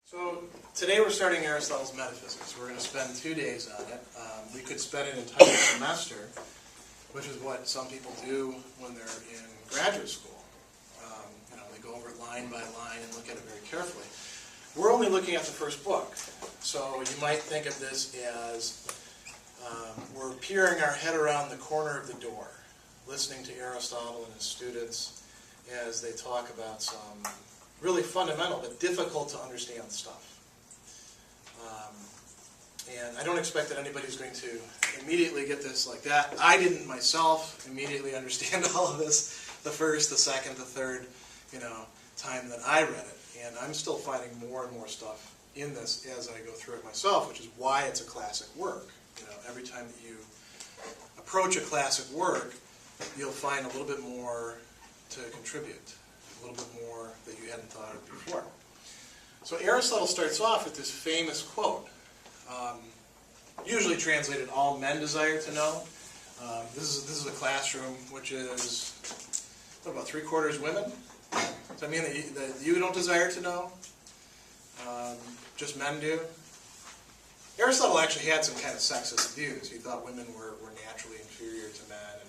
So today we're starting Aristotle's Metaphysics. We're going to spend 2 days on it. We could spend an entire semester, which is what some people do when they're in graduate school. They go over it line by line and look at it very carefully. We're only looking at the first book, so you might think of this as we're peering our head around the corner of the door, listening to Aristotle and his students as they talk about some really fundamental but difficult to understand stuff. And I don't expect that anybody's going to immediately get this like that. I didn't myself immediately understand all of this the first, the second, the third, time that I read it. And I'm still finding more and more stuff in this as I go through it myself, which is why it's a classic work. Every time that you approach a classic work, you'll find a little bit more to contribute, a little bit more that you hadn't thought of before. So Aristotle starts off with this famous quote, usually translated, "All men desire to know." This is a classroom which is, about 3/4 women? Does that mean that you don't desire to know? Just men do? Aristotle actually had some kind of sexist views. He thought women were naturally inferior to men,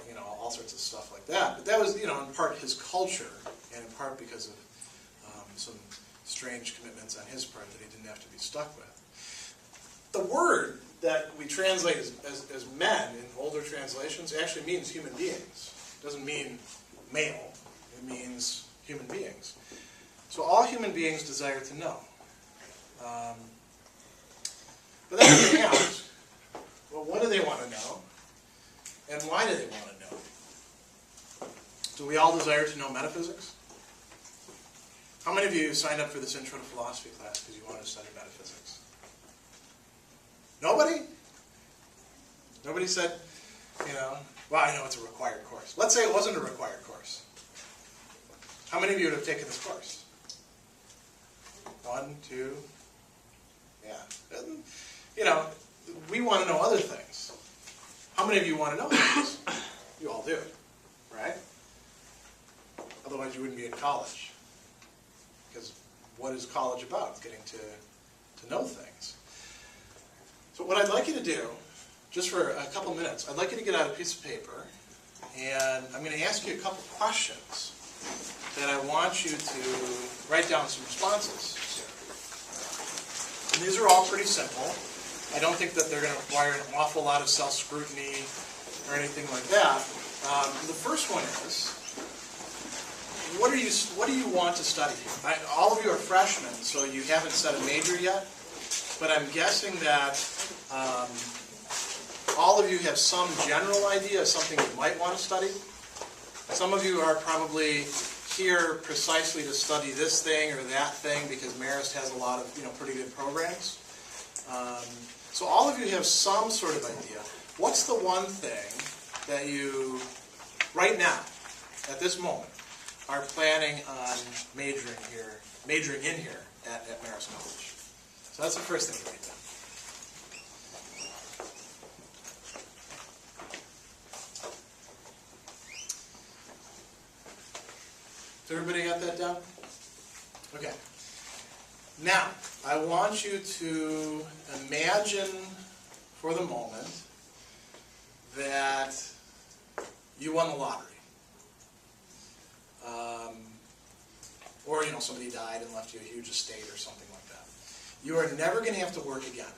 and all sorts of stuff like that. But that was, in part his culture, and in part because of some strange commitments on his part that he didn't have to be stuck with. The word that we translate as men in older translations actually means human beings. It doesn't mean male. It means human beings. So all human beings desire to know. But then you can ask, well, what do they want to know? And why do they want to know? Do we all desire to know metaphysics? How many of you signed up for this Intro to Philosophy class because you wanted to study metaphysics? Nobody? Nobody said, well, I know it's a required course. Let's say it wasn't a required course. How many of you would have taken this course? 1, 2, yeah. We want to know other things. How many of you want to know things? You all do, right? Otherwise you wouldn't be in college. Because what is college about? Getting to know things. So what I'd like you to do, just for a couple minutes, I'd like you to get out a piece of paper, and I'm going to ask you a couple questions that I want you to write down some responses to. And these are all pretty simple. I don't think that they're going to require an awful lot of self-scrutiny or anything like that. The first one is, what do you want to study here? All of you are freshmen, so you haven't set a major yet, but I'm guessing that all of you have some general idea of something you might want to study. Some of you are probably here precisely to study this thing or that thing because Marist has a lot of pretty good programs. So all of you have some sort of idea. What's the one thing that you, right now, at this moment, are planning on majoring in here at Marist College? So that's the first thing to write down. Has everybody got that down? Okay. Now, I want you to imagine for the moment that you won the lottery. Or, somebody died and left you a huge estate or something like that. You are never going to have to work again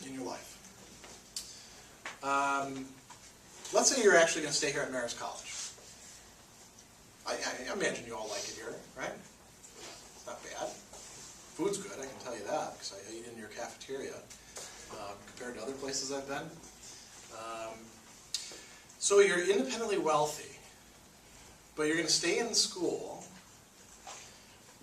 in your life. Let's say you're actually going to stay here at Marist College. I imagine you all like it here, right? It's not bad. Food's good, I can tell you that, because I eat in your cafeteria compared to other places I've been. So you're independently wealthy, but you're going to stay in school.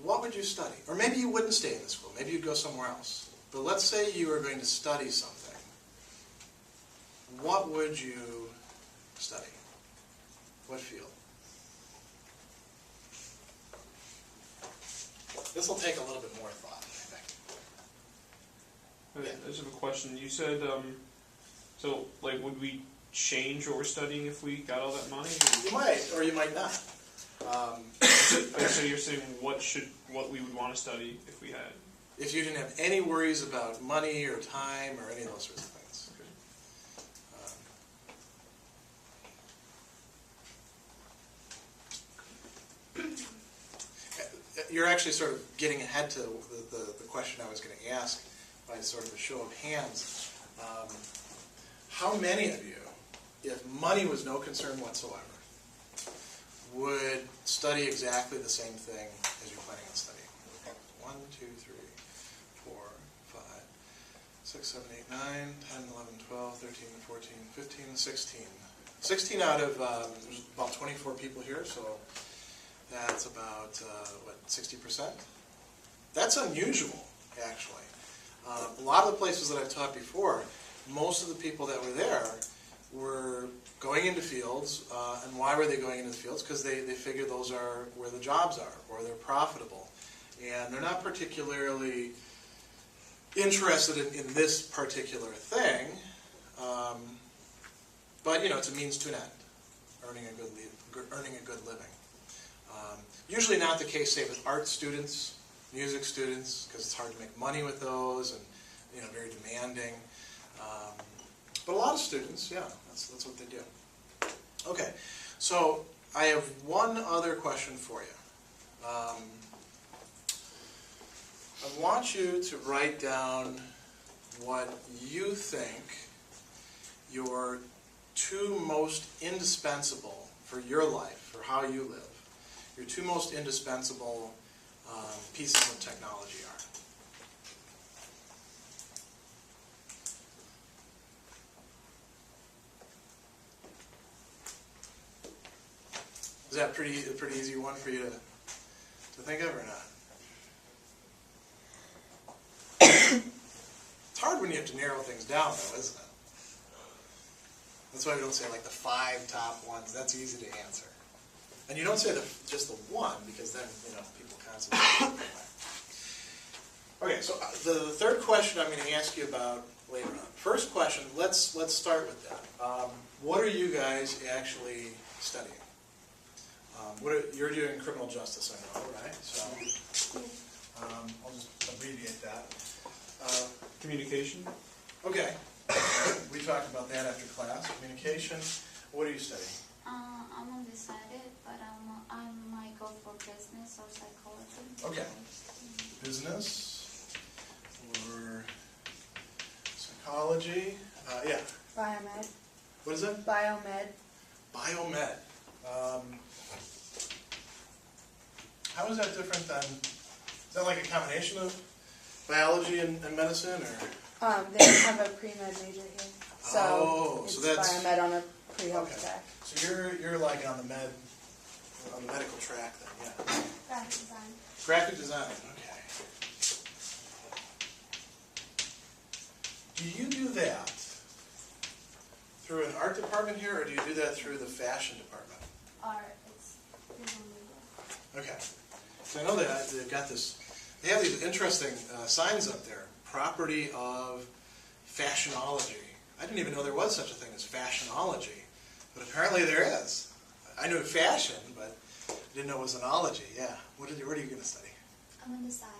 What would you study? Or maybe you wouldn't stay in the school. Maybe you'd go somewhere else. But let's say you were going to study something. What would you study? What field? This will take a little bit more thought, I think. Okay, I just have a question. You said, would we change what we're studying if we got all that money? You might, or you might not. So you're saying what we would want to study if we had? If you didn't have any worries about money or time or any of those sorts of things. You're actually sort of getting ahead to the question I was going to ask by sort of a show of hands. How many of you, if money was no concern whatsoever, would study exactly the same thing as you're planning on studying? 1, 2, 3, 4, 5, 6, 7, 8, 9, 10, 11, 12, 13, 14, 15, 16. 16 out of, there's about 24 people here, so that's about, 60%? That's unusual, actually. A lot of the places that I've taught before, most of the people that were there were going into fields, and why were they going into the fields? Because they figure those are where the jobs are, or they're profitable. And they're not particularly interested in this particular thing, but it's a means to an end, earning a good living. Usually not the case, say, with art students, music students, because it's hard to make money with those, and very demanding. But a lot of students, yeah, that's what they do. Okay, so I have one other question for you. I want you to write down what you think your two most indispensable for your life, for how you live, your two most indispensable pieces of technology are. Is that a pretty easy one for you to think of, or not? It's hard when you have to narrow things down, though, isn't it? That's why we don't say like the 5 top ones. That's easy to answer. And you don't say just the one, because then people concentrate. Okay, so the third question I'm going to ask you about later on. First question, let's start with that. What are you guys actually studying? You're doing criminal justice, I know, right? So I'll just abbreviate that. Communication. Okay. We talked about that after class. Communication. What are you studying? I'm undecided, but I might go for business or psychology. Okay. Business or psychology. Yeah. Biomed. What is it? Biomed. Biomed. How is that different than, is that like a combination of biology and medicine, or? They have a pre-med major here. So it's so that's biomed on a pre-health okay. track. So you're like on the medical track then, yeah. Graphic design. Graphic design, okay. Do you do that through an art department here, or do you do that through the fashion department? Art. It's visual media. Okay. So I know that they've got this, they have these interesting signs up there. Property of fashionology. I didn't even know there was such a thing as fashionology, but apparently there is. I knew fashion, but I didn't know it was an ology. Yeah. What are you going to study? I'm undecided.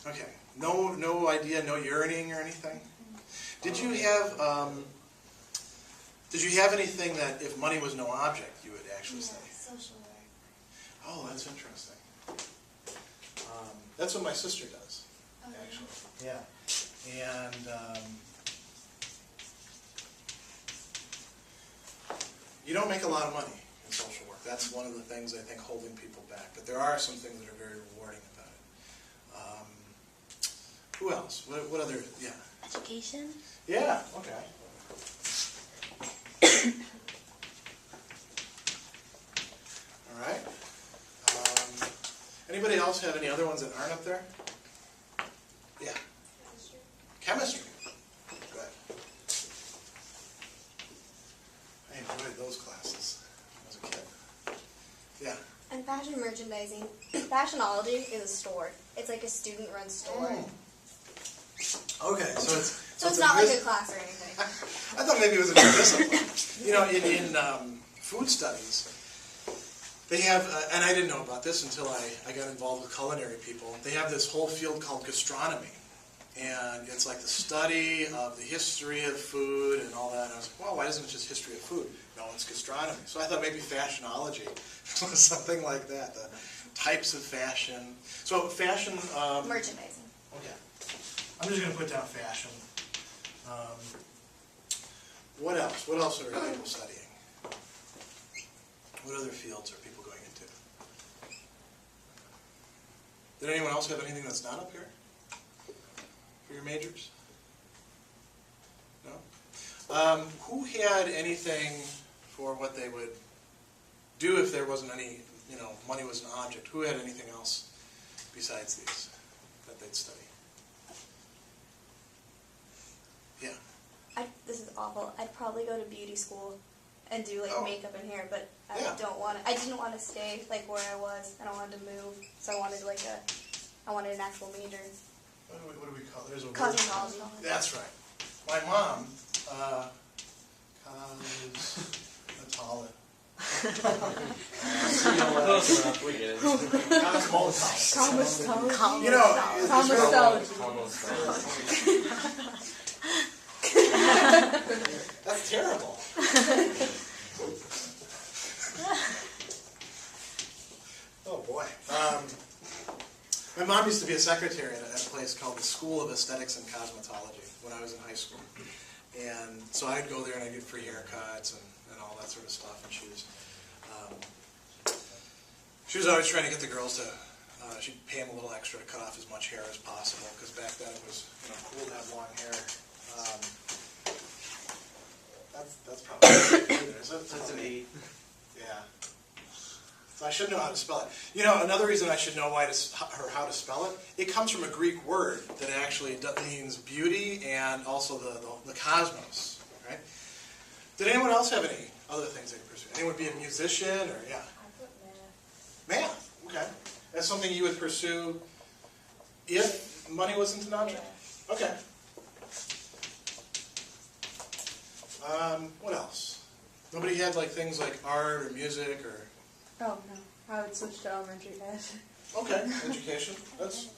Okay. No idea, no yearning or anything? Did you have anything that if money was no object, you would actually study? Social work. Oh, that's interesting. That's what my sister does, actually. Yeah. And you don't make a lot of money in social work. That's one of the things I think holding people back. But there are some things that are very rewarding about it. Who else? What other? Yeah. Education. Yeah. Okay. All right. Anybody else have any other ones that aren't up there? Yeah. Chemistry. Good. I enjoyed those classes as a kid. Yeah. And fashion merchandising, fashionology is a store. It's like a student-run store. Okay, so it's So it's not like a class or anything. I thought maybe it was a new discipline. In food studies, They have, and I didn't know about this until I got involved with culinary people. They have this whole field called gastronomy. And it's like the study of the history of food and all that. And I was like, well, why isn't it just history of food? No, it's gastronomy. So I thought maybe fashionology was something like that, the types of fashion. So fashion... Merchandising. Okay. I'm just going to put down fashion. What else? What else are people studying? What other fields are people going into? Did anyone else have anything that's not up here? For your majors? No? Who had anything for what they would do if there wasn't any, money was an object? Who had anything else besides these that they'd study? Yeah. This is awful. I'd probably go to beauty school and do Oh. makeup and hair, but I Yeah. didn't want to stay where I was, and I wanted to move, so I wanted an actual major. What do we call it? There's a word. Cosmetology. That's right. My mom, cosmetology. Close enough, we get it. Cosmetology. You know, that's terrible. Oh boy. My mom used to be a secretary at a place called the School of Aesthetics and Cosmetology when I was in high school. And so I'd go there and I'd get free haircuts and all that sort of stuff. And she was always trying to get the girls to, she'd pay them a little extra to cut off as much hair as possible, because back then it was cool to have long hair. That's probably is it? That's an 8. Yeah. So I should know how to spell it. Another reason I should know how to spell it, it comes from a Greek word that actually means beauty and also the cosmos, right? Did anyone else have any other things they could pursue? Anyone be a musician or, yeah? I put math. Math, okay. That's something you would pursue if money wasn't an object? Okay. What else? Nobody had things like art or music or... Oh, no. I would switch to elementary ed. Okay, education. That's...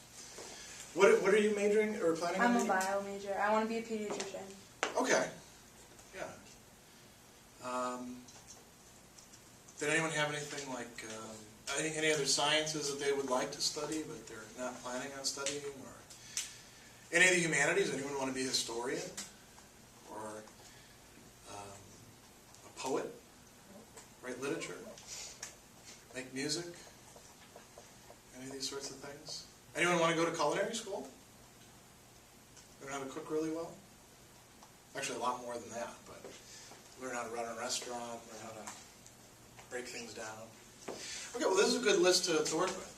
What are you majoring or planning on I'm a majoring? bio major. I want to be a pediatrician. Okay. Yeah. Did anyone have anything like any other sciences that they would like to study but they're not planning on studying, or any of the humanities? Anyone want to be a historian or a poet? Write literature? Make music? Any of these sorts of things? Anyone want to go to culinary school? Learn how to cook really well? Actually, a lot more than that, but learn how to run a restaurant, learn how to break things down. Okay, well, this is a good list to work with.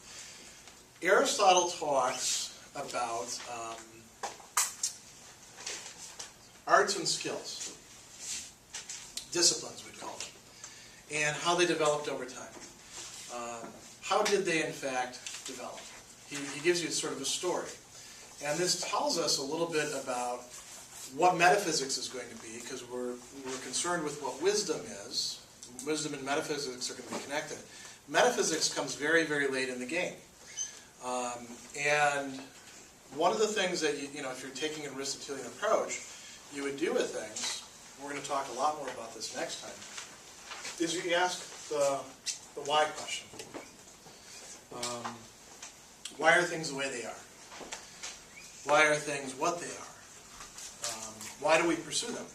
Aristotle talks about arts and skills, disciplines we'd call them, and how they developed over time. How did they, in fact, develop? He gives you sort of a story. And this tells us a little bit about what metaphysics is going to be, because we're concerned with what wisdom is. Wisdom and metaphysics are going to be connected. Metaphysics comes very, very late in the game. And one of the things that, if you're taking an Aristotelian approach, you would do with things, and we're going to talk a lot more about this next time, is you ask the why question. Why are things the way they are? Why are things what they are? Why do we pursue them?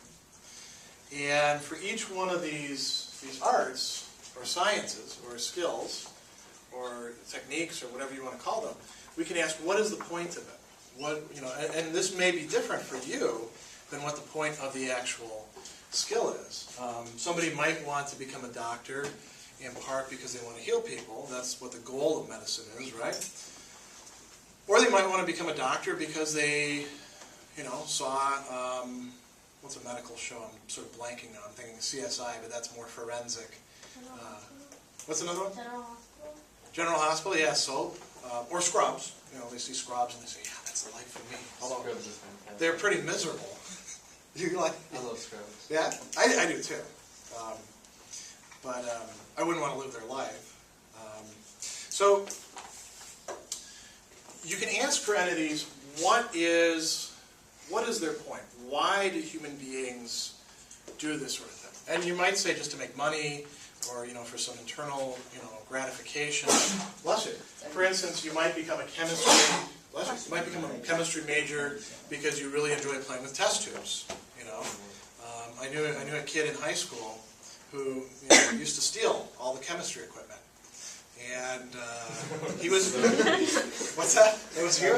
And for each one of these arts, or sciences, or skills, or techniques, or whatever you want to call them, we can ask, what is the point of it? What, and this may be different for you than what the point of the actual skill is. Somebody might want to become a doctor in part because they want to heal people. That's what the goal of medicine is, right? Or they might want to become a doctor because they, saw, what's a medical show? I'm sort of blanking now. I'm thinking CSI, but that's more forensic. What's another one? General Hospital. General Hospital, yeah, soap. Or Scrubs. They see Scrubs and they say, yeah, that's the life for me. Although Scrubs is fantastic. they're pretty miserable. You like? I love Scrubs. Yeah, I do too. But I wouldn't want to live their life. So you can ask for entities, what is their point? Why do human beings do this sort of thing? And you might say just to make money, or for some internal gratification. Bless you. For instance, you might become a chemistry major because you really enjoy playing with test tubes. I knew a kid in high school who used to steal all the chemistry equipment. And he was, what's that? It was you?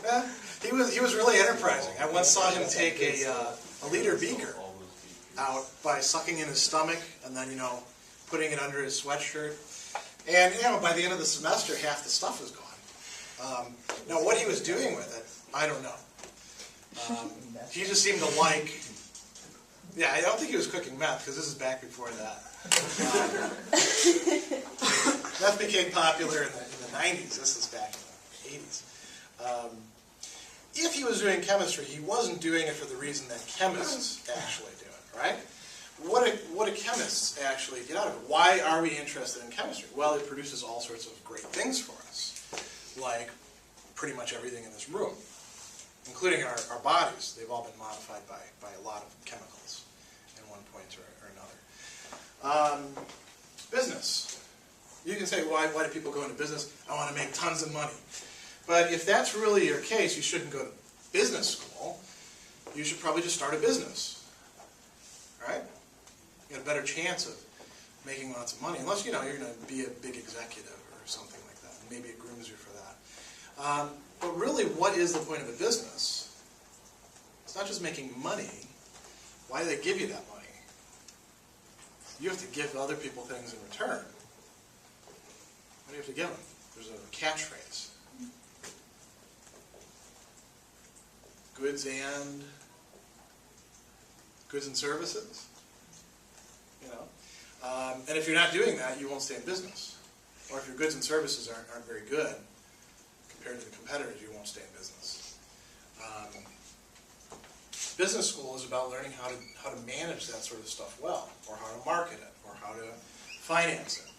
Yeah, he was really enterprising. I once saw him take a liter beaker out by sucking in his stomach and then, putting it under his sweatshirt. And, by the end of the semester, half the stuff was gone. Now, what he was doing with it, I don't know. He just seemed to like, I don't think he was cooking meth, because this is back before that. Meth became popular in the 90s. This is back in the 80s. If he was doing chemistry, he wasn't doing it for the reason that chemists actually do it, right? What do chemists actually get out of it? Why are we interested in chemistry? Well, it produces all sorts of great things for us, like pretty much everything in this room, including our bodies. They've all been modified by a lot of chemicals in one point or another. Business. You can say, why do people go into business? I want to make tons of money. But if that's really your case, you shouldn't go to business school. You should probably just start a business. Right? You got a better chance of making lots of money, unless you're going to be a big executive or something like that. Maybe it grooms you for that. But really, what is the point of a business? It's not just making money. Why do they give you that money? You have to give other people things in return. What do you have to give them? There's a catchphrase. Goods and services. And if you're not doing that, you won't stay in business. Or if your goods and services aren't very good compared to the competitors, you won't stay in business. Business school is about learning how to manage that sort of stuff well, or how to market it, or how to finance it.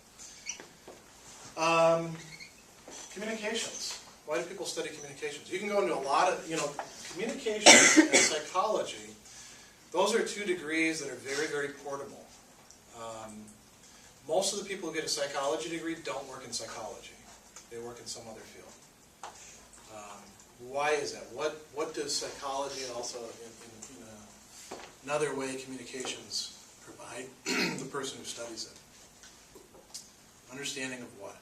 Communications. Why do people study communications? You can go into a lot of, communications and psychology. Those are two degrees that are very, very portable. Most of the people who get a psychology degree don't work in psychology. They work in some other field. Why is that? What does psychology and also in another way communications provide the person who studies it? Understanding of what?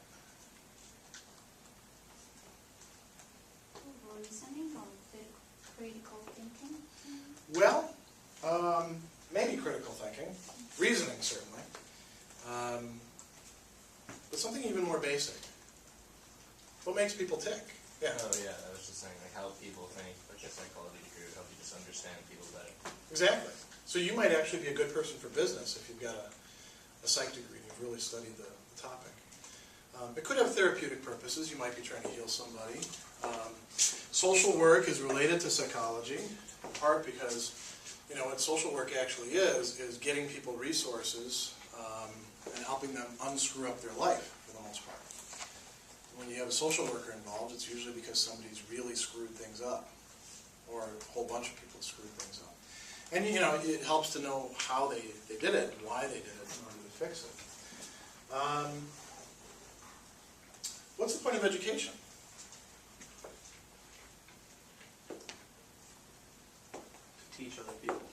Reasoning or critical thinking? Well, maybe critical thinking. Reasoning, certainly. But something even more basic. What makes people tick? Yeah. Oh yeah, I was just saying how people think. Like a psychology degree would help you just understand people better. Exactly. So you might actually be a good person for business if you've got a psych degree and you've really studied the topic. It could have therapeutic purposes. You might be trying to heal somebody. Social work is related to psychology, in part because, what social work actually is getting people resources and helping them unscrew up their life, for the most part. When you have a social worker involved, it's usually because somebody's really screwed things up, or a whole bunch of people screwed things up. And, it helps to know how they did it, and why they did it, in order to fix it. What's the point of education? To teach other people.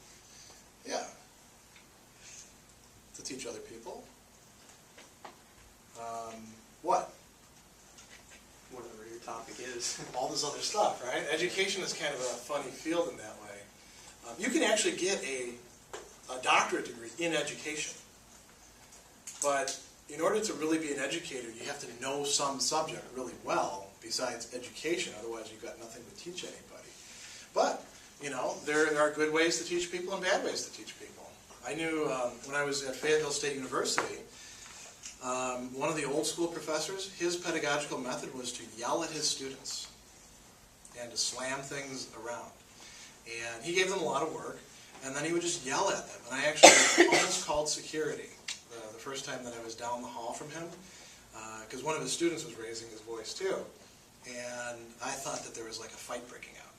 Yeah. To teach other people. What? Whatever your topic is. All this other stuff, right? Education is kind of a funny field in that way. You can actually get a doctorate degree in education. But in order to really be an educator, you have to know some subject really well besides education. Otherwise, you've got nothing to teach anybody. But, there are good ways to teach people and bad ways to teach people. I knew when I was at Fayetteville State University, one of the old school professors, his pedagogical method was to yell at his students and to slam things around. And he gave them a lot of work, and then he would just yell at them. And I actually almost called security the first time that I was down the hall from him. because one of his students was raising his voice too. And I thought that there was like a fight breaking out.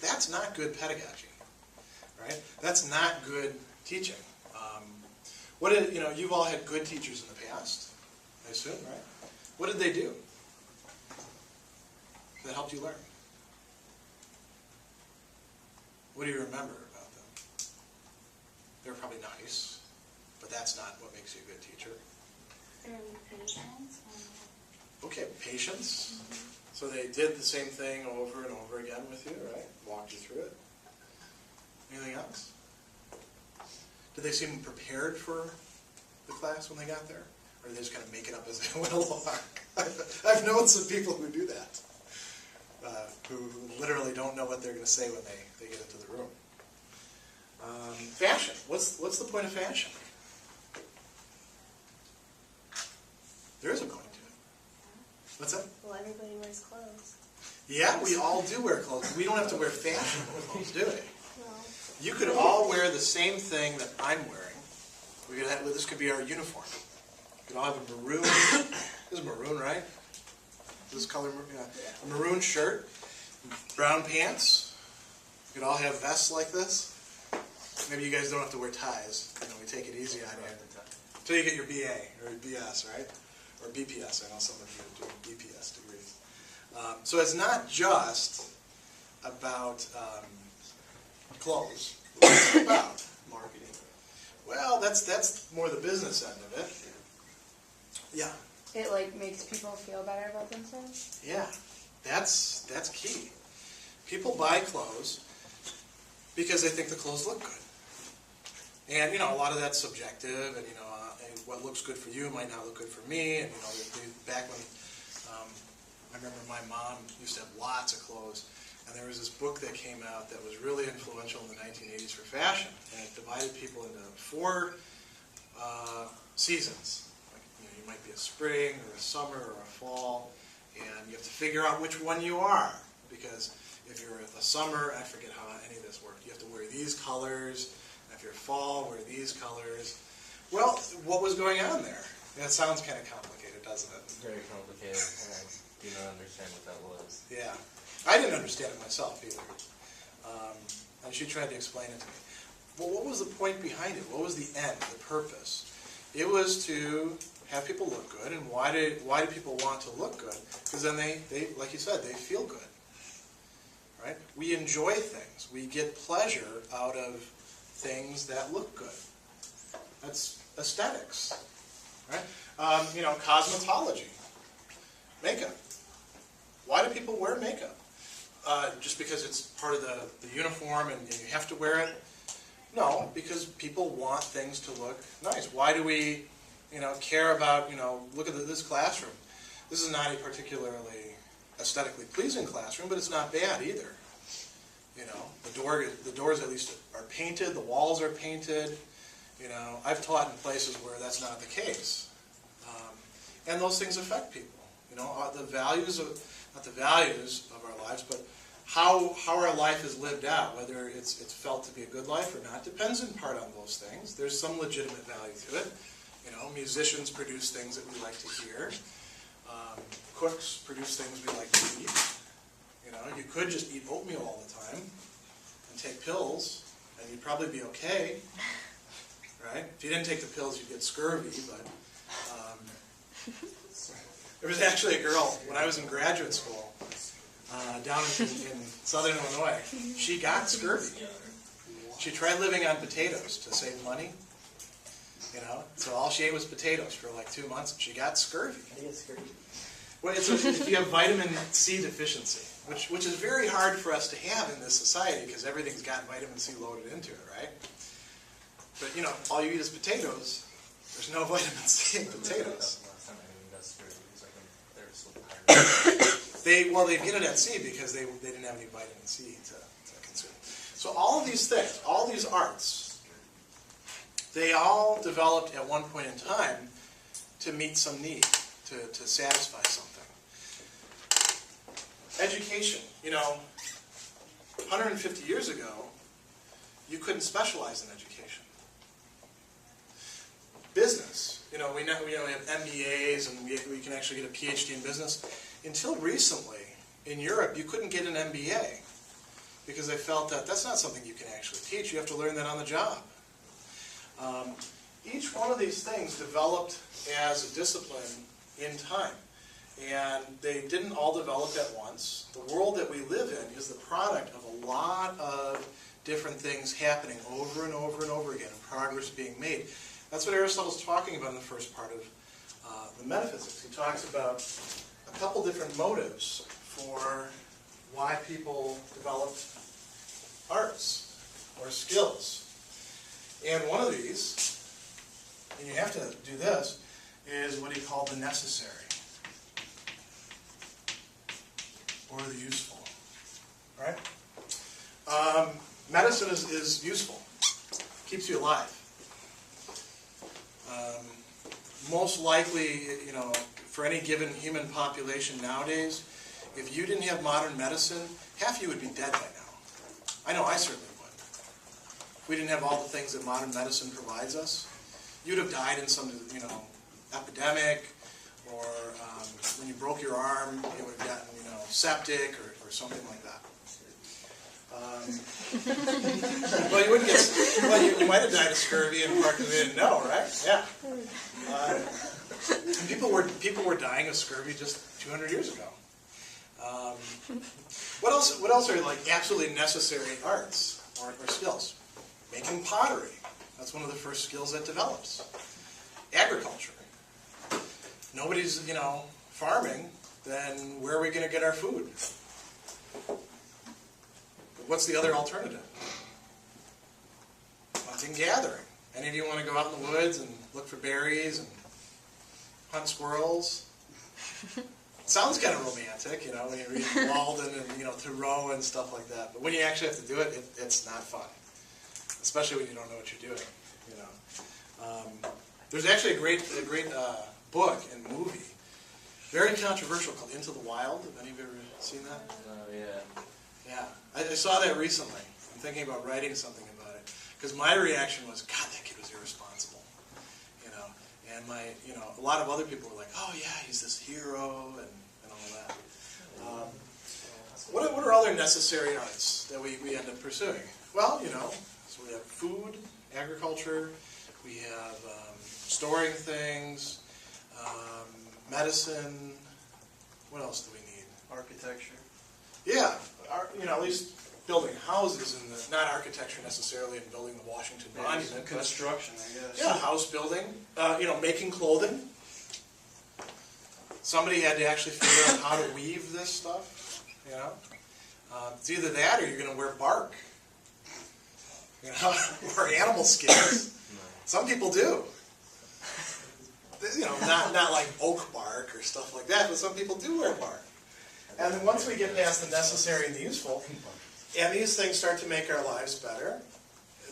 That's not good pedagogy, right? That's not good teaching. You've all had good teachers in the past, I assume, right? What did they do that helped you learn? What do you remember about them? They were probably nice, but that's not what makes you a good teacher. Through patience and Okay, patience. So they did the same thing over and over again with you, right? Walked you through it. Anything else? Did they seem prepared for the class when they got there? Or did they just kind of make it up as they went along? I've known some people who do that, who literally don't know what they're going to say when they get into the room. Fashion. What's the point of fashion? There is a point to it. What's that? Well, everybody wears clothes. Yeah, we all do wear clothes. We don't have to wear fashionable clothes, do we? No. You could all wear the same thing that I'm wearing. This could be our uniform. We could all have a maroon. This is maroon, right? This color, yeah. A maroon shirt, brown pants. We could all have vests like this. Maybe you guys don't have to wear ties. We take it easy on you until you get your BA or your BS, right? Or BPS. I know some of you are doing BPS degrees. So it's not just about clothes. What's it about? Marketing. Well, that's more the business end of it. Yeah, It like makes people feel better about themselves. yeah, that's key. People buy clothes because they think the clothes look good, and a lot of that's subjective, and and what looks good for you might not look good for me, and back when I remember my mom used to have lots of clothes. And there was this book that came out that was really influential in the 1980s for fashion, and it divided people into 4 seasons. Like, you might be a spring, or a summer, or a fall, and you have to figure out which one you are. Because if you're a summer, I forget how any of this worked. You have to wear these colors, and if you're fall, wear these colors. Well, what was going on there? That sounds kind of complicated, doesn't it? It's very complicated, and I do not understand what that was. Yeah. I didn't understand it myself either. And she tried to explain it to me. Well, what was the point behind it? What was the end, the purpose? It was to have people look good. And why do people want to look good? Because then they, like you said, they feel good. Right? We enjoy things. We get pleasure out of things that look good. That's aesthetics. Right? Cosmetology. Makeup. Why do people wear makeup? Just because it's part of the uniform and you have to wear it? No, because people want things to look nice. Why do we, care about, look at this classroom. This is not a particularly aesthetically pleasing classroom, but it's not bad either. The doors at least are painted, the walls are painted. I've taught in places where that's not the case. And those things affect people. The values of, not the values of our lives, but how our life is lived out, whether it's felt to be a good life or not, depends in part on those things. There's some legitimate value to it. Musicians produce things that we like to hear. Cooks produce things we like to eat. You could just eat oatmeal all the time and take pills, and you'd probably be okay, right? If you didn't take the pills, you'd get scurvy, but there was actually a girl, when I was in graduate school, down in southern Illinois, she got scurvy. She tried living on potatoes to save money, so all she ate was potatoes for like 2 months, and she got scurvy. Well, if you have vitamin C deficiency, which is very hard for us to have in this society because everything's got vitamin C loaded into it, right? But, all you eat is potatoes, there's no vitamin C in potatoes. Last time I got screwed because they were so tired. They get it at sea because they didn't have any vitamin C to consume. So all of these things, all these arts, they all developed at one point in time to meet some need, to satisfy something. Education, 150 years ago, you couldn't specialize in education. Business, we have MBAs and we can actually get a PhD in business. Until recently, in Europe, you couldn't get an MBA because they felt that that's not something you can actually teach. You have to learn that on the job. Each one of these things developed as a discipline in time. And they didn't all develop at once. The world that we live in is the product of a lot of different things happening over and over and over again, and progress being made. That's what Aristotle's talking about in the first part of the Metaphysics. He talks about a couple different motives for why people developed arts or skills. And one of these, and you have to do this, is what he called the necessary, or the useful, right? Medicine is useful, keeps you alive. Most likely, for any given human population nowadays, if you didn't have modern medicine, half you would be dead by now. I know I certainly would. If we didn't have all the things that modern medicine provides us, you'd have died in some, epidemic, or when you broke your arm, you would have gotten, septic or something like that. Well, you wouldn't get. Well, you might have died of scurvy and Parkinson's. You didn't know, right? Yeah. People were dying of scurvy just 200 years ago. What else are like absolutely necessary arts or skills? Making pottery. That's one of the first skills that develops. Agriculture. Nobody's, farming, then where are we going to get our food? What's the other alternative? Hunting, gathering. Any of you want to go out in the woods and look for berries and hunt squirrels? Sounds kind of romantic, when you read Walden and, Thoreau and stuff like that. But when you actually have to do it, it's not fun. Especially when you don't know what you're doing, There's actually a great book and movie, very controversial, called Into the Wild. Have any of you ever seen that? Oh, yeah. Yeah, I saw that recently. I'm thinking about writing something about it. Because my reaction was, God, that kid was irresponsible. And a lot of other people were like, oh yeah, he's this hero and all that. What are other necessary arts that we end up pursuing? Well, so we have food, agriculture, we have storing things, medicine. What else do we need? Architecture. Yeah, at least building houses, not architecture necessarily, and building the Washington Monument. Construction, I guess. Yeah, house building. Making clothing. Somebody had to actually figure out how to weave this stuff. It's either that or you're going to wear bark. Or animal skins. Some people do. Not like oak bark or stuff like that, but some people do wear bark. And then once we get past the necessary and the useful, and these things start to make our lives better,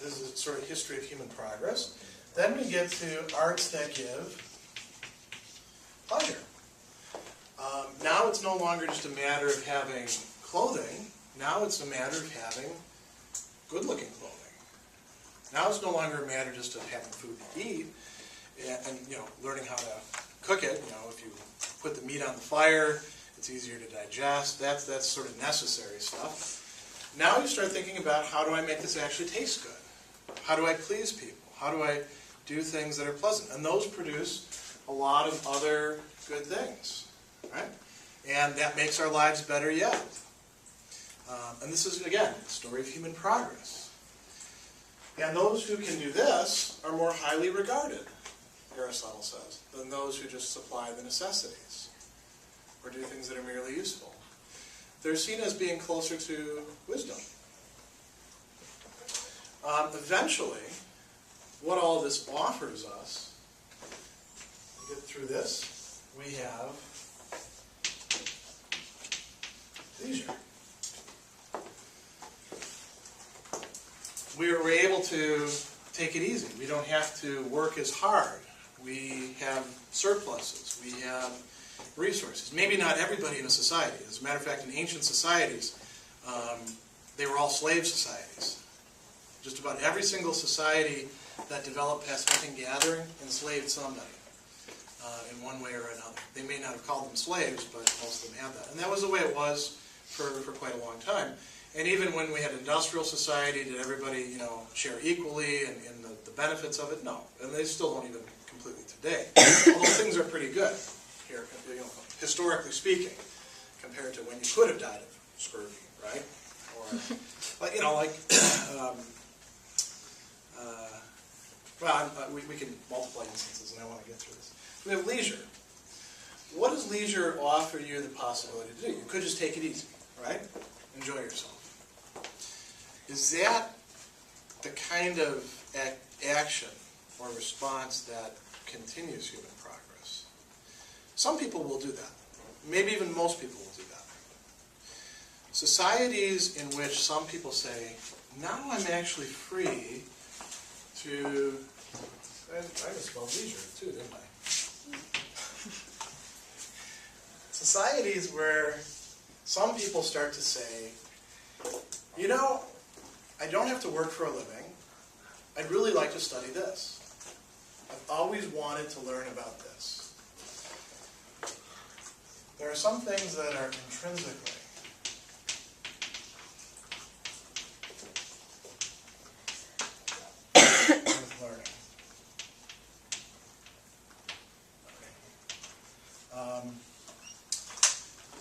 this is a sort of history of human progress, then we get to arts that give pleasure. Now it's no longer just a matter of having clothing, now it's a matter of having good-looking clothing. Now it's no longer a matter just of having food to eat, and learning how to cook it. If you put the meat on the fire, it's easier to digest. That's sort of necessary stuff. Now you start thinking about, how do I make this actually taste good? How do I please people? How do I do things that are pleasant? And those produce a lot of other good things, right? And that makes our lives better yet. And this is, again, the story of human progress. And those who can do this are more highly regarded, Aristotle says, than those who just supply the necessities or do things that are merely useful. They're seen as being closer to wisdom. Eventually, what all this offers us, to get through this, we have leisure. We're able to take it easy. We don't have to work as hard. We have surpluses. We have resources. Maybe not everybody in a society. As a matter of fact, in ancient societies, they were all slave societies. Just about every single society that developed past hunting gathering enslaved somebody. in one way or another. They may not have called them slaves, but most of them have that. And that was the way it was for quite a long time. And even when we had industrial society, did everybody, share equally in the benefits of it? No. And they still don't even completely today. Although things are pretty good here, historically speaking, compared to when you could have died of scurvy, right? Or, we can multiply instances, and I want to get through this. We have leisure. What does leisure offer you the possibility to do? You could just take it easy, right? Enjoy yourself. Is that the kind of action or response that continues human progress? Some people will do that. Maybe even most people will do that. Societies in which some people say, now I'm actually free to... I misspelled leisure too, didn't I? Societies where some people start to say, I don't have to work for a living. I'd really like to study this. I've always wanted to learn about this. There are some things that are intrinsically worth learning.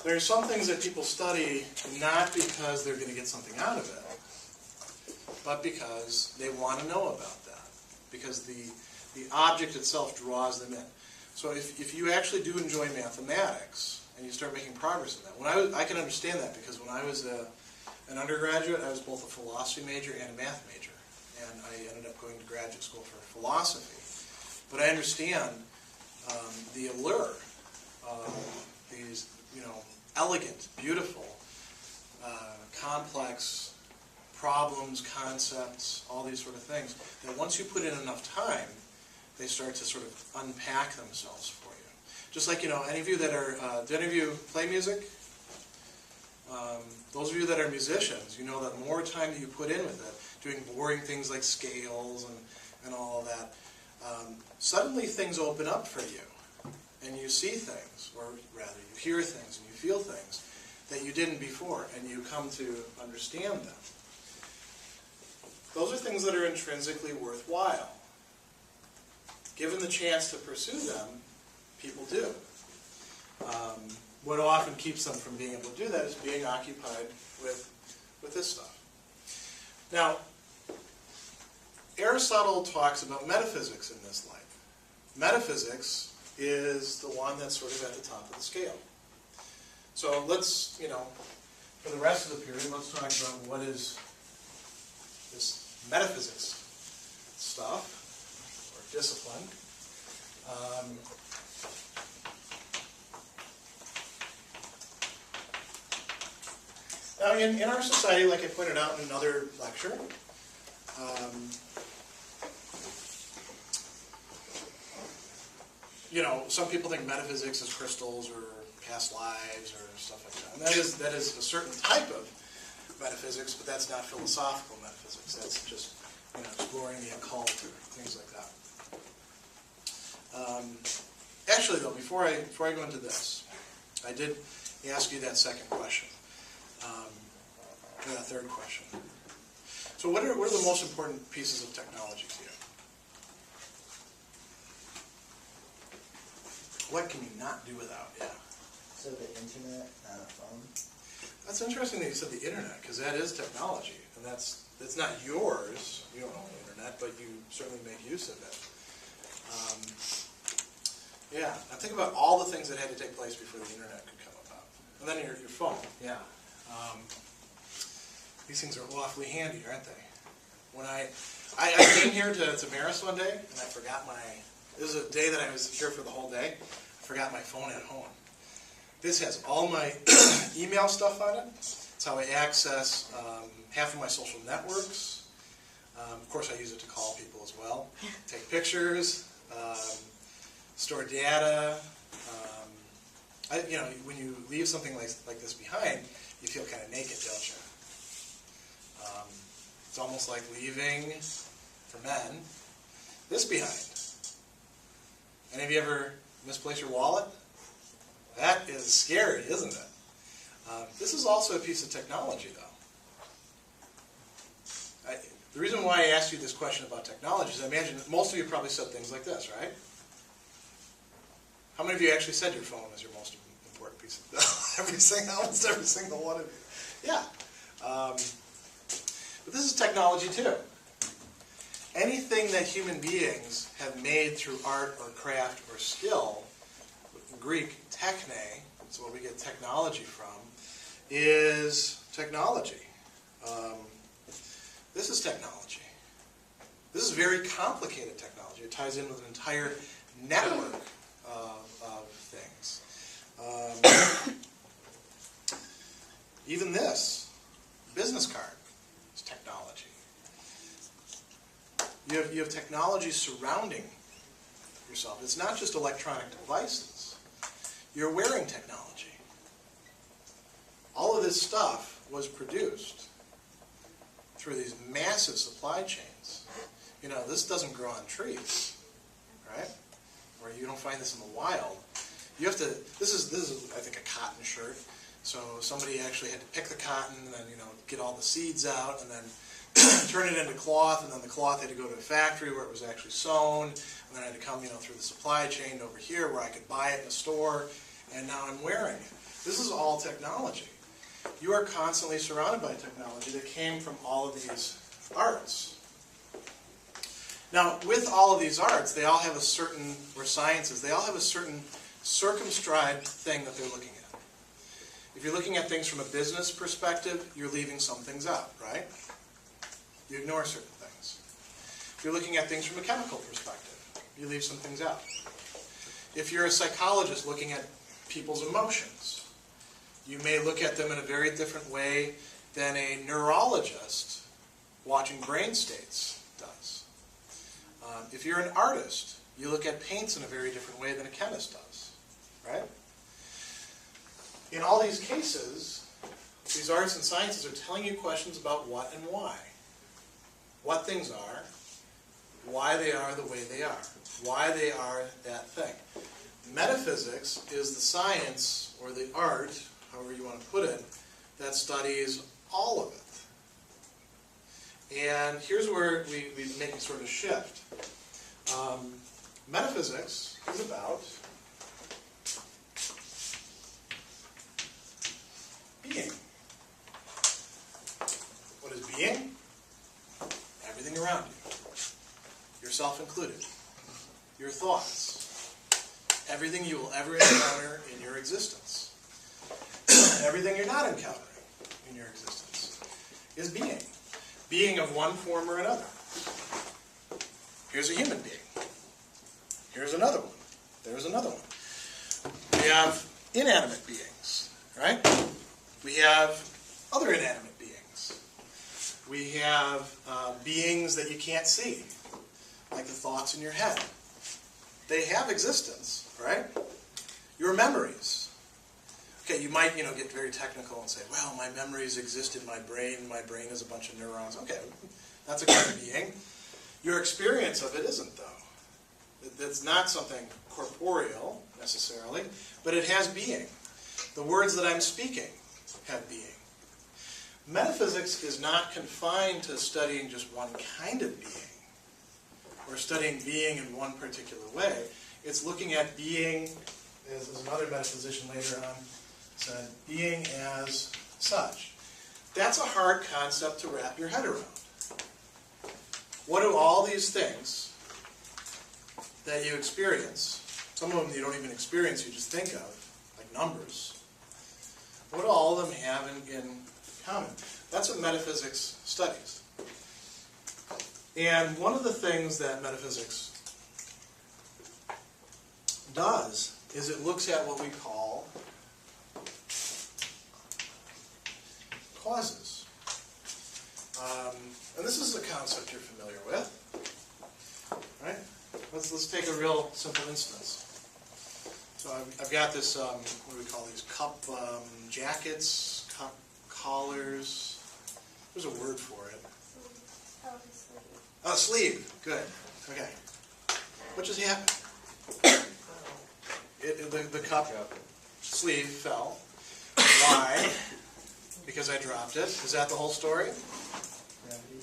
There are some things that people study not because they're going to get something out of it, but because they want to know about that, because the object itself draws them in. So if you actually do enjoy mathematics and you start making progress in that, I can understand that, because when I was an undergraduate, I was both a philosophy major and a math major, and I ended up going to graduate school for philosophy. But I understand the allure of these, elegant, beautiful, complex problems, concepts, all these sort of things, that once you put in enough time, they start to sort of unpack themselves for you. Just like, any of you that are, do any of you play music? Those of you that are musicians, you know that the more time that you put in with it, doing boring things like scales and all of that, suddenly things open up for you. And you see things, or rather you hear things and you feel things that you didn't before, and you come to understand them. Those are things that are intrinsically worthwhile. Given the chance to pursue them, people do. What often keeps them from being able to do that is being occupied with this stuff. Now, Aristotle talks about metaphysics in this life. Metaphysics is the one that's sort of at the top of the scale. So let's, for the rest of the period, let's talk about what is this metaphysics stuff, or discipline. Now, in our society, like I pointed out in another lecture, some people think metaphysics is crystals or past lives or stuff like that. And that is a certain type of metaphysics, but that's not philosophical metaphysics. That's just exploring the occult or things like that. Actually, though, before I go into this, I did ask you that second question, or that third question. So, what are the most important pieces of technology to you? What can you not do without? Yeah. So the internet, not a phone? That's interesting that you said the internet, because that is technology, and it's not yours. You don't own the internet, but you certainly make use of it. Yeah, now think about all the things that had to take place before the internet could come about. And then your phone, yeah. These things are awfully handy, aren't they? When I came here to Marist one day, and I forgot this is a day that I was here for the whole day. I forgot my phone at home. This has all my email stuff on it. It's how I access half of my social networks. Of course, I use it to call people as well. Take pictures, store data. When you leave something like this behind, you feel kind of naked, don't you? It's almost like leaving, for men, this behind. Any of you ever Misplace your wallet? That is scary, isn't it? This is also a piece of technology, though. The reason why I asked you this question about technology is I imagine that most of you probably said things like this, right? How many of you actually said your phone was your most important piece of almost every single one of you. Yeah. But this is technology too. Anything that human beings have made through art or craft or skill, Greek techne, that's where we get technology from, is technology. This is technology. This is very complicated technology. It ties in with an entire network of things. Even this business card is technology. You have technology surrounding yourself. It's not just electronic devices. You're wearing technology. All of this stuff was produced through these massive supply chains. You know, this doesn't grow on trees, right? Or you don't find this in the wild. You have to, this is I think a cotton shirt. So somebody actually had to pick the cotton and then, get all the seeds out and then turn it into cloth, and then the cloth had to go to a factory where it was actually sewn, and then I had to come, through the supply chain over here where I could buy it in a store, and now I'm wearing it. This is all technology. You are constantly surrounded by technology that came from all of these arts. Now, with all of these arts, they all have a certain, or sciences, they all have a certain circumscribed thing that they're looking at. If you're looking at things from a business perspective, you're leaving some things out, right? You ignore certain things. If you're looking at things from a chemical perspective, you leave some things out. If you're a psychologist looking at people's emotions, you may look at them in a very different way than a neurologist watching brain states does. If you're an artist, you look at paints in a very different way than a chemist does, right? In all these cases, these arts and sciences are telling you questions about what and why. What things are, why they are the way they are, why they are that thing. Metaphysics is the science, or the art, however you want to put it, that studies all of it. And here's where we make a sort of shift. Metaphysics is about being. What is being? Everything around you. Yourself included. Your thoughts. Everything you will ever encounter in your existence. Everything you're not encountering in your existence is being. Being of one form or another. Here's a human being. Here's another one. There's another one. We have inanimate beings, right? We have other inanimate beings. We have beings that you can't see, like the thoughts in your head. They have existence, right? Your memories. Okay, you might, get very technical and say, well, my memories exist in my brain. My brain is a bunch of neurons. Okay, that's a kind of being. Your experience of it isn't, though. It's not something corporeal, necessarily, but it has being. The words that I'm speaking have being. Metaphysics is not confined to studying just one kind of being, or studying being in one particular way. It's looking at being, as another metaphysician later on said, being as such. That's a hard concept to wrap your head around. What do all these things that you experience, some of them you don't even experience, you just think of, like numbers, what do all of them have in common? That's what metaphysics studies. And one of the things that metaphysics does is it looks at what we call causes. And this is a concept you're familiar with, right? Let's take a real simple instance. So I've got this, what do we call these, cup jackets, cup collars. There's a word for it. Oh, sleeve. Good. Okay. What just happened? the cup sleeve fell. Why? Because I dropped it. Is that the whole story? Gravity.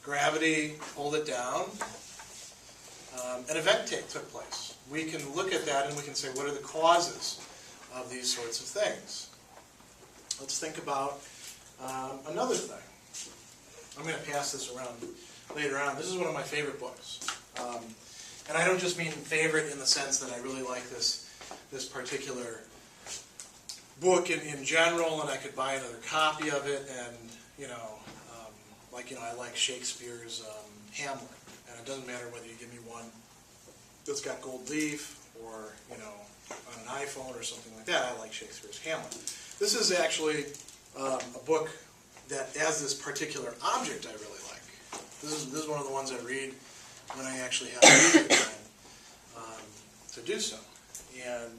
Gravity pulled it down. An event took place. We can look at that and we can say, what are the causes of these sorts of things? Let's think about another thing. I'm going to pass this around later on. This is one of my favorite books. And I don't just mean favorite in the sense that I really like this particular book in general, and I could buy another copy of it, and, I like Shakespeare's Hamlet. And it doesn't matter whether you give me one that's got gold leaf or, on an iPhone or something like that. I like Shakespeare's Hamlet. This is actually a book that has this particular object I really like. This is one of the ones I read when I actually have reading time to do so. And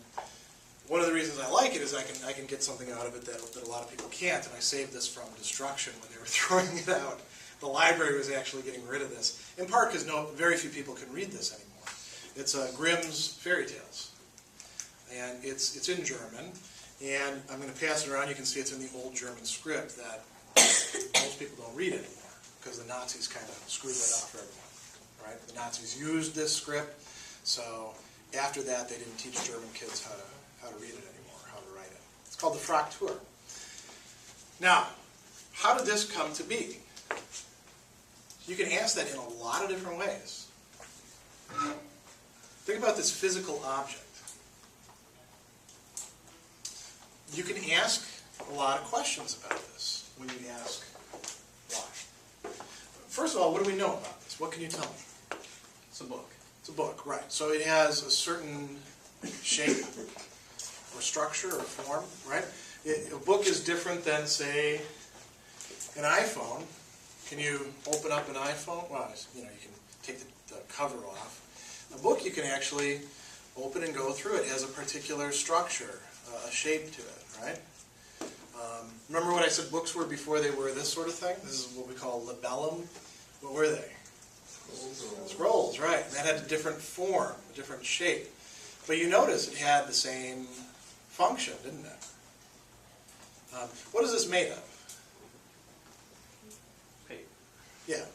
one of the reasons I like it is I can get something out of it that a lot of people can't, and I saved this from destruction when they were throwing it out. The library was actually getting rid of this, in part because very few people can read this anymore. It's Grimm's Fairy Tales, and it's in German, and I'm going to pass it around. You can see it's in the old German script that most people don't read anymore because the Nazis kind of screwed that up for everyone. Right? The Nazis used this script, so after that they didn't teach German kids how to read it anymore, how to write it. It's called the Fraktur. Now, how did this come to be? You can ask that in a lot of different ways. Think about this physical object. You can ask a lot of questions about this when you ask why. First of all, what do we know about this? What can you tell me? It's a book. It's a book, right. So it has a certain shape or structure or form, right? A book is different than, say, an iPhone. Can you open up an iPhone? Well, you can take the cover off. A book you can actually open and go through. It has a particular structure, a shape to it, right? Remember what I said books were before they were this sort of thing? This is what we call labellum. What were they? Scrolls, right. And that had a different form, a different shape. But you notice it had the same function, didn't it? What is this made of? Paper. Yeah,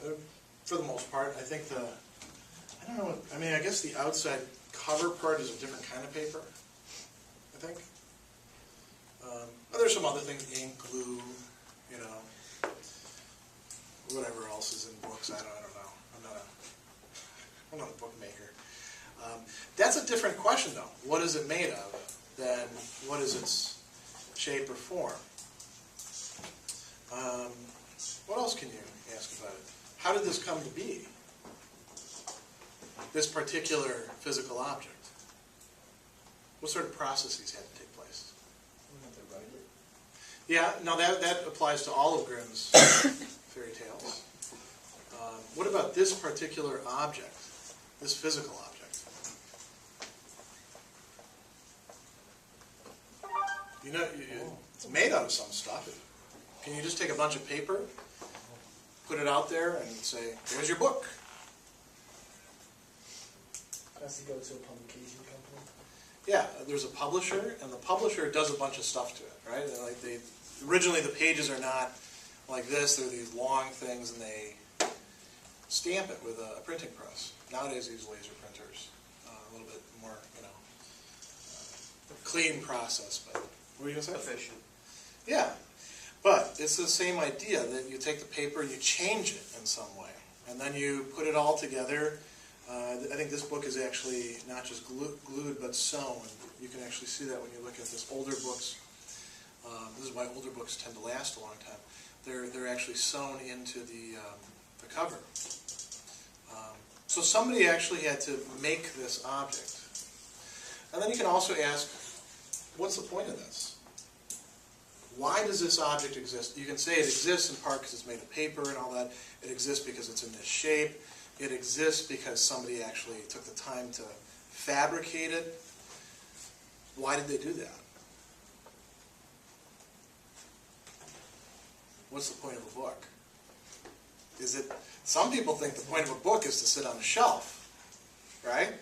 for the most part. I think I don't know, I guess the outside cover part is a different kind of paper, I think. There's some other things, ink, glue, whatever else is in books, I don't know. I'm not a bookmaker. That's a different question, though. What is it made of than what is its shape or form? What else can you ask about it? How did this come to be? This particular physical object. What sort of processes had to take place? We have to write it. Yeah, no, that applies to all of Grimm's fairy tales. What about this particular object, this physical object? It's made out of some stuff. Can you just take a bunch of paper, put it out there, and say, "Here's your book"? Has to go to a publication company. Yeah, there's a publisher, and the publisher does a bunch of stuff to it, right? Originally the pages are not like this; they're these long things, and they stamp it with a printing press. Nowadays, they use laser printers, a little bit more, clean process. But what were you gonna say? Efficient. Yeah, but it's the same idea that you take the paper and you change it in some way, and then you put it all together. I think this book is actually not just glued but sewn. You can actually see that when you look at this older books. This is why older books tend to last a long time. They're actually sewn into the cover. So somebody actually had to make this object. And then you can also ask, what's the point of this? Why does this object exist? You can say it exists in part because it's made of paper and all that. It exists because it's in this shape. It exists because somebody actually took the time to fabricate it. Why did they do that? What's the point of a book? Some people think the point of a book is to sit on a shelf, right?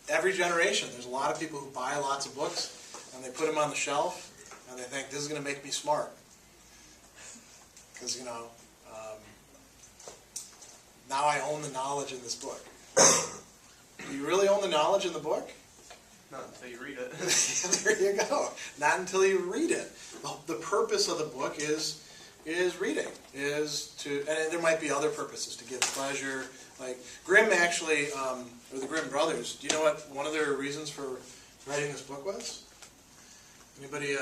every generation, there's a lot of people who buy lots of books, and they put them on the shelf, and they think, this is going to make me smart. Because, now I own the knowledge in this book. Do you really own the knowledge in the book? Not until you read it. There you go. Not until you read it. The purpose of the book is reading, and there might be other purposes, to give pleasure. Like Grimm actually, or the Grimm brothers, do you know what one of their reasons for writing this book was? Anybody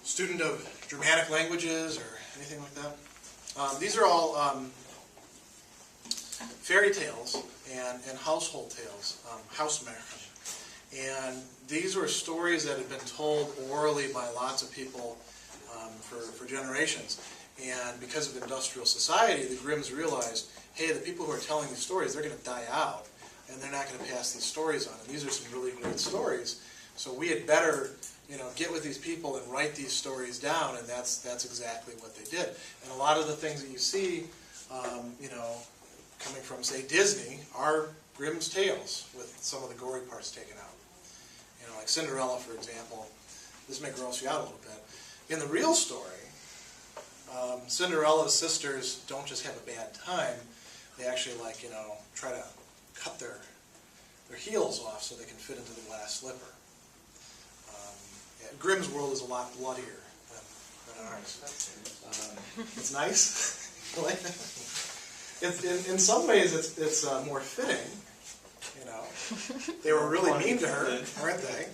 student of Germanic languages or anything like that? These are all fairy tales and household tales, Hausmärchen. And these were stories that had been told orally by lots of people for generations. And because of industrial society, the Grimms realized, hey, the people who are telling these stories, they're going to die out, and they're not going to pass these stories on. And these are some really great stories. So we had better, get with these people and write these stories down, and that's exactly what they did. And a lot of the things that you see, coming from, say, Disney, are Grimm's tales with some of the gory parts taken out. Like Cinderella, for example. This may gross you out a little bit. In the real story, Cinderella's sisters don't just have a bad time. They actually, try to cut their heels off so they can fit into the glass slipper. Grimm's world is a lot bloodier than ours. It's nice. In some ways, it's more fitting. They were really mean to her, weren't they?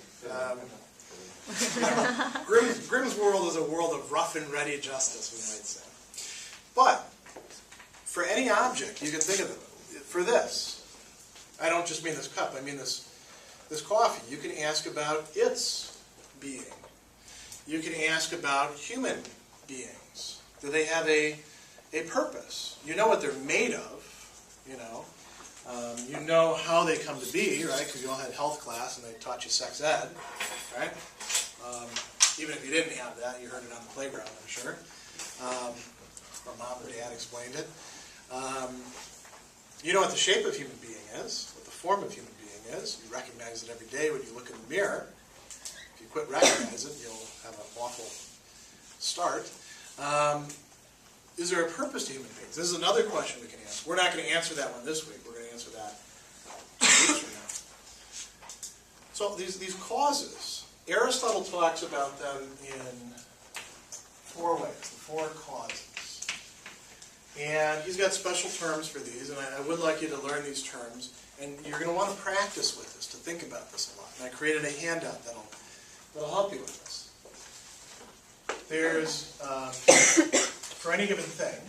Grimm's world is a world of rough and ready justice, we might say. But for any object, you can think of it. For this, I don't just mean this cup. I mean this coffee. You can ask about its being. You can ask about human beings. Do they have a purpose? You know what they're made of. You know how they come to be, right? Because you all had health class and they taught you sex ed, right? Even if you didn't have that, you heard it on the playground, I'm sure. Or mom or dad explained it. You know what the shape of human being is, what the form of human being is. You recognize it every day when you look in the mirror. If you quit recognizing it, you'll have an awful start. Is there a purpose to human beings? This is another question we can ask. We're not going to answer that one this week. We're going to answer that 2 weeks from now. So these causes, Aristotle talks about them in 4 ways, the 4 causes. And he's got special terms for these, and I would like you to learn these terms. And you're going to want to practice with this, to think about this a lot. And I created a handout that'll help you with this. There's, for any given thing,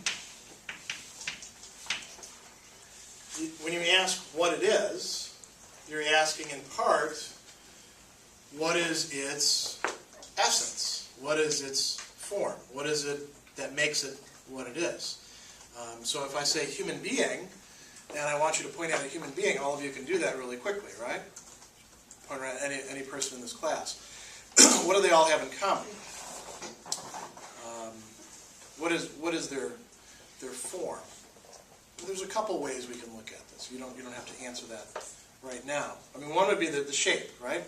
when you ask what it is, you're asking in part, what is its essence? What is its form? What is it that makes it what it is? So if I say human being, and I want you to point out a human being, all of you can do that really quickly, right? Point out any person in this class. What do they all have in common? What is their form? There's a couple ways we can look at this. You don't have to answer that right now. I mean, one would be the shape, right?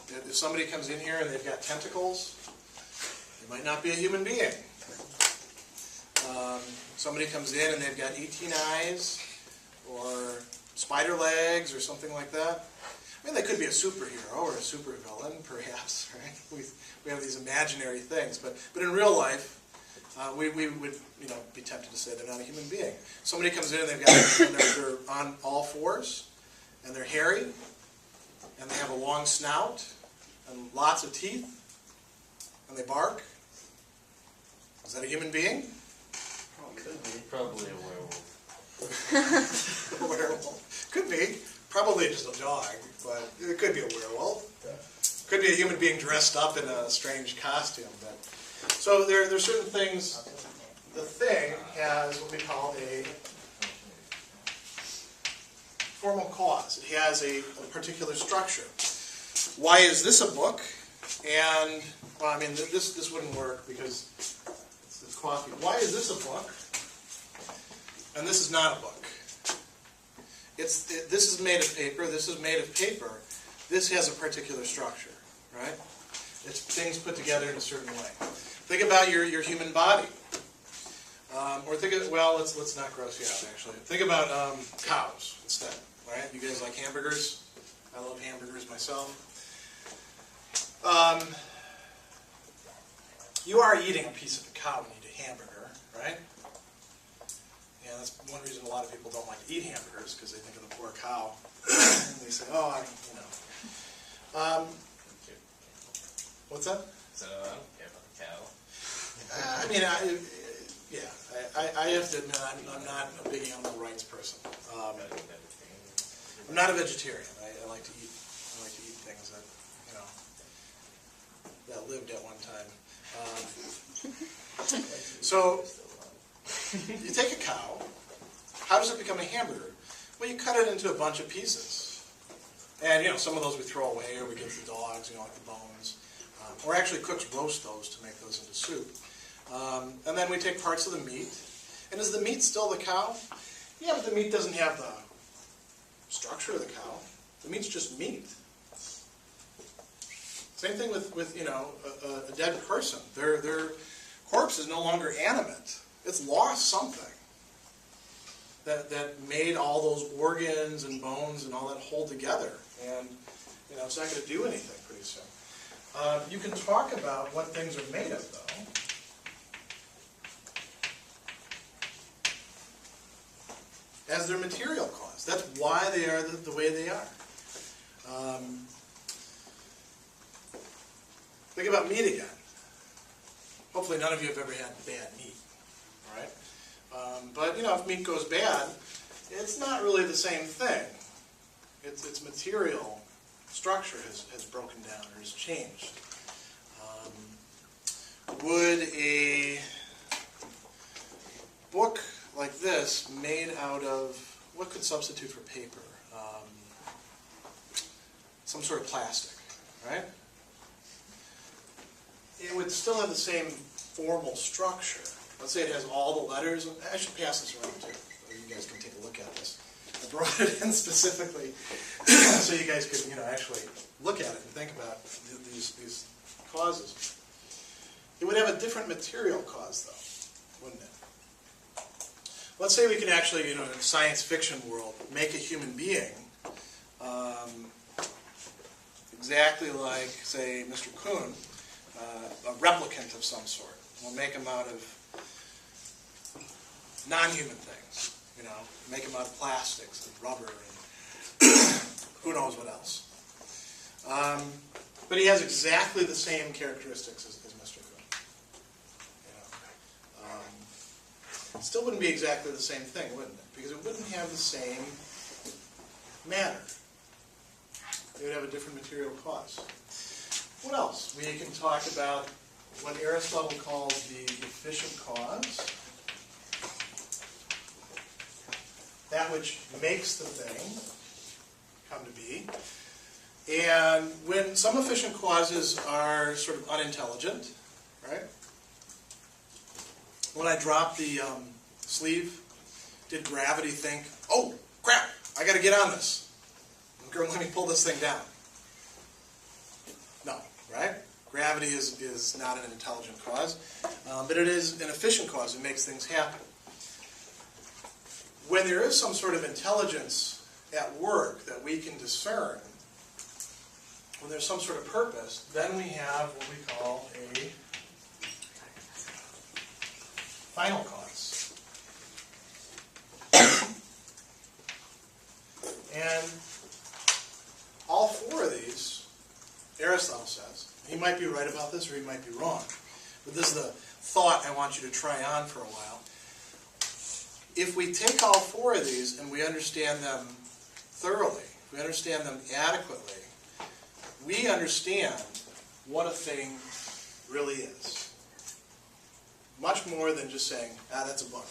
If somebody comes in here and they've got tentacles, they might not be a human being. Somebody comes in and they've got 18 eyes, or spider legs, or something like that. I mean, they could be a superhero or a supervillain, perhaps, right? We have these imaginary things, but in real life, we would be tempted to say they're not a human being. Somebody comes in and they're on all fours, and they're hairy, and they have a long snout, and lots of teeth, and they bark. Is that a human being? Could be. Probably a werewolf. A werewolf. Could be. Probably just a dog, but it could be a werewolf. Could be a human being dressed up in a strange costume. But so there are certain things. The thing has what we call a formal cause. It has a particular structure. Why is this a book? And, well, I mean, this wouldn't work because it's coffee. Why is this a book? And this is not a book. this is made of paper, this is made of paper, this has a particular structure, right? It's things put together in a certain way. Think about your human body. Or think of, well, let's not gross you out, actually. Think about cows instead, right? You guys like hamburgers? I love hamburgers myself. You are eating a piece of a cow when you eat a hamburger, right? Yeah, that's one reason a lot of people don't like to eat hamburgers, because they think of the poor cow. And they say, oh, what's that? So I don't care about the cow. I mean, I have to admit, I'm not a big animal rights person. I'm not a vegetarian. I like to eat. I like to eat things that, that lived at one time. So you take a cow. How does it become a hamburger? Well, you cut it into a bunch of pieces, and some of those we throw away or we give to the dogs. Like the bones, or actually cooks roast those to make those into soup. And then we take parts of the meat. And is the meat still the cow? Yeah, but the meat doesn't have the structure of the cow. The meat's just meat. Same thing with a dead person. Their corpse is no longer animate. It's lost something that made all those organs and bones and all that hold together. And it's not going to do anything pretty soon. You can talk about what things are made of, though. As their material cause. That's why they are the way they are. Think about meat again. Hopefully none of you have ever had bad meat, all right? But if meat goes bad, it's not really the same thing. Its material structure has broken down or has changed. Would a book like this, made out of, what could substitute for paper? Some sort of plastic, right? It would still have the same formal structure. Let's say it has all the letters. I should pass this around too, so you guys can take a look at this. I brought it in specifically so you guys could, actually look at it and think about these causes. It would have a different material cause, though, wouldn't it? Let's say we can actually, in a science fiction world, make a human being exactly like, say, Mr. Kuhn, a replicant of some sort. We'll make him out of non-human things, make him out of plastics and rubber and who knows what else. But he has exactly the same characteristics as Mr. Kuhn. It still wouldn't be exactly the same thing, wouldn't it? Because it wouldn't have the same matter. It would have a different material cause. What else? We can talk about what Aristotle calls the efficient cause. That which makes the thing come to be. And when some efficient causes are sort of unintelligent, right? When I dropped the sleeve, did gravity think, oh, crap, I got to get on this. Let me pull this thing down. No, right? Gravity is not an intelligent cause, but it is an efficient cause. It makes things happen. When there is some sort of intelligence at work that we can discern, when there's some sort of purpose, then we have what we call a final cause. And all four of these, Aristotle says, he might be right about this or he might be wrong, but this is the thought I want you to try on for a while. If we take all four of these and we understand them thoroughly, if we understand them adequately, we understand what a thing really is. Much more than just saying, that's a book.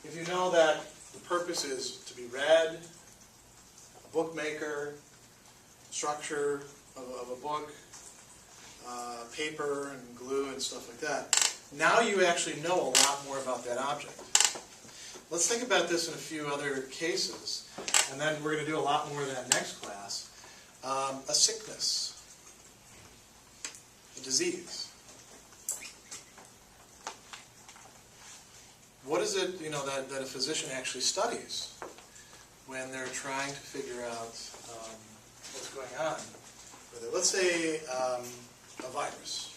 If you know that the purpose is to be read, a bookmaker, structure of a book, paper and glue and stuff like that, now you actually know a lot more about that object. let's think about this in a few other cases, and then we're going to do a lot more of that next class. A sickness, a disease. What is it, that a physician actually studies when they're trying to figure out what's going on with it? Let's say a virus.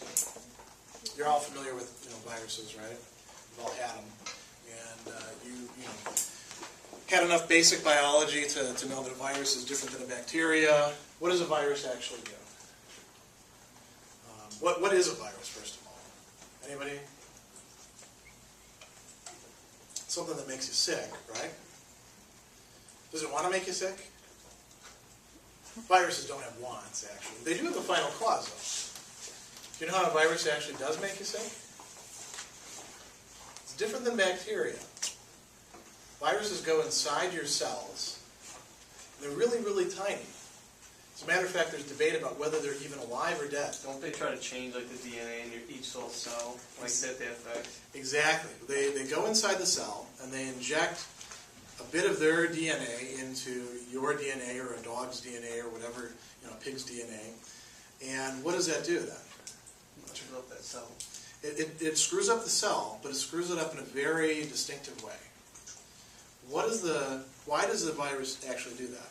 You're all familiar with viruses, right? You've all had them, and you had enough basic biology to know that a virus is different than a bacteria. What does a virus actually do? What is a virus, first of all? Anybody? Something that makes you sick, right? Does it want to make you sick? Viruses don't have wants, actually. They do have a final clause, though. Do you know how a virus actually does make you sick? It's different than bacteria. Viruses go inside your cells. They're really, really tiny. As a matter of fact, there's debate about whether they're even alive or dead. Don't they try to change like the DNA in each little cell, like that they affect? Exactly. They go inside the cell and they inject a bit of their DNA into your DNA or a dog's DNA or whatever, a pig's DNA. And what does that do then? Screw up that cell. It screws up the cell, but it screws it up in a very distinctive way. Why does the virus actually do that?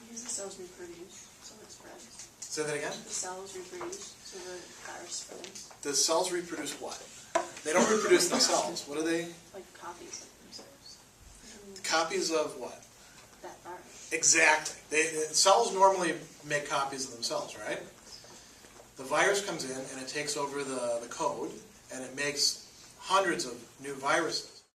Because the cells reproduce, so it spreads. Say that again? The cells reproduce, so the virus spreads. The cells reproduce what? They don't reproduce themselves. What are they? Like copies of themselves. Copies of what? That virus. Exactly. Cells normally make copies of themselves, right? The virus comes in and it takes over the code and it makes hundreds of new viruses.